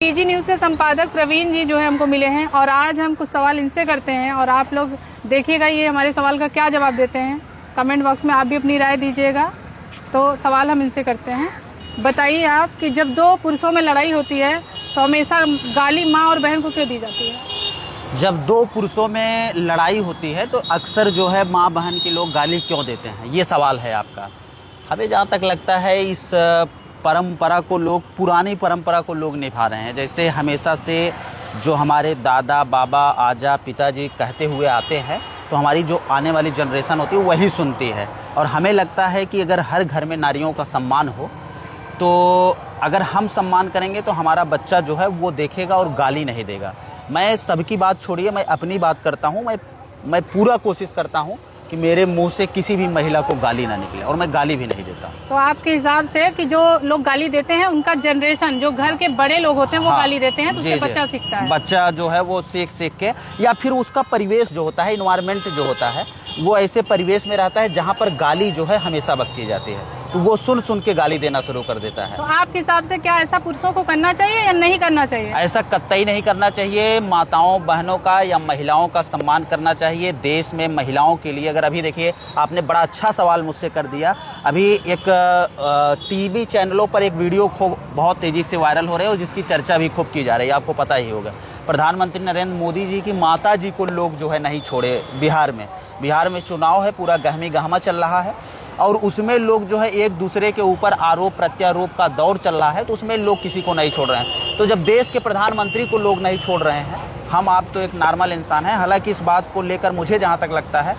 PG news के संपादक प्रवीण जी जो है हमको मिले हैं और आज हम कुछ सवाल इनसे करते हैं और आप लोग देखिएगा ये हमारे सवाल का क्या जवाब देते हैं। कमेंट बॉक्स में आप भी अपनी राय दीजिएगा। तो सवाल हम इनसे करते हैं, बताइए आप कि जब दो पुरुषों में लड़ाई होती है तो हमेशा गाली माँ और बहन को क्यों दी जाती है? जब दो पुरुषों में लड़ाई होती है तो अक्सर जो है माँ बहन के लोग गाली क्यों देते हैं, ये सवाल है आपका। हमें जहाँ तक लगता है इस परंपरा को लोग, पुरानी परंपरा को लोग निभा रहे हैं। जैसे हमेशा से जो हमारे दादा बाबा आजा पिताजी कहते हुए आते हैं तो हमारी जो आने वाली जनरेशन होती है वही सुनती है। और हमें लगता है कि अगर हर घर में नारियों का सम्मान हो तो अगर हम सम्मान करेंगे तो हमारा बच्चा जो है वो देखेगा और गाली नहीं देगा। मैं सबकी बात छोड़िए, मैं अपनी बात करता हूँ। मैं पूरा कोशिश करता हूँ कि मेरे मुंह से किसी भी महिला को गाली ना निकले और मैं गाली भी नहीं देता। तो आपके हिसाब से कि जो लोग गाली देते हैं उनका जनरेशन, जो घर के बड़े लोग होते हैं वो गाली देते हैं तो उससे बच्चा सीखता है। बच्चा जो है वो सीख के, या फिर उसका परिवेश जो होता है, इन्वायरमेंट जो होता है, वो ऐसे परिवेश में रहता है जहाँ पर गाली जो है हमेशा बकती जाती है, तो वो सुन के गाली देना शुरू कर देता है। तो आपके हिसाब से क्या ऐसा पुरुषों को करना चाहिए या नहीं करना चाहिए? ऐसा कतई नहीं करना चाहिए। माताओं बहनों का या महिलाओं का सम्मान करना चाहिए। देश में महिलाओं के लिए, अगर अभी देखिए आपने बड़ा अच्छा सवाल मुझसे कर दिया। अभी एक टीवी चैनलों पर एक वीडियो बहुत तेजी से वायरल हो रही है और जिसकी चर्चा भी खूब की जा रही है, आपको पता ही होगा। प्रधानमंत्री नरेंद्र मोदी जी की माता जी को लोग जो है नहीं छोड़े। बिहार में चुनाव है, पूरा गहमी गहमा चल रहा है और उसमें लोग जो है एक दूसरे के ऊपर आरोप प्रत्यारोप का दौर चल रहा है, तो उसमें लोग किसी को नहीं छोड़ रहे हैं। तो जब देश के प्रधानमंत्री को लोग नहीं छोड़ रहे हैं, हम आप तो एक नॉर्मल इंसान हैं। हालांकि इस बात को लेकर मुझे जहां तक लगता है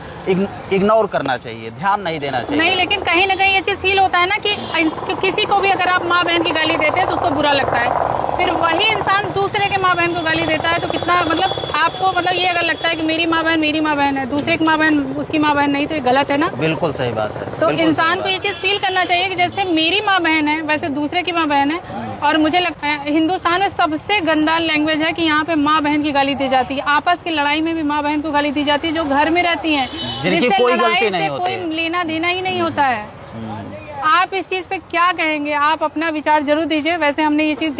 इग्नोर करना चाहिए, ध्यान नहीं देना चाहिए। नहीं, लेकिन कहीं ना कहीं ये चीज फील होता है ना कि किसी को भी अगर आप माँ बहन की गाली देते हैं तो उसको बुरा लगता है। फिर वही इंसान दूसरे के माँ बहन को गाली देता है तो कितना, मतलब आपको मतलब ये अगर लगता है कि मेरी माँ बहन है, दूसरे की माँ बहन उसकी माँ बहन नहीं, तो ये गलत है ना। बिल्कुल सही बात है। तो इंसान को ये चीज फील करना चाहिए कि जैसे मेरी माँ बहन है वैसे दूसरे की माँ बहन है। और मुझे लगता है हिंदुस्तान में सबसे गंदा लैंग्वेज है कि यहाँ पे माँ बहन की गाली दी जाती है। आपस की लड़ाई में भी माँ बहन को गाली दी जाती है, जो घर में रहती हैं, जिनकी कोई गलती नहीं होती, कोई लेना देना ही नहीं होता है। आप इस चीज पे क्या कहेंगे? आप अपना विचार जरूर दीजिए। वैसे हमने ये चीज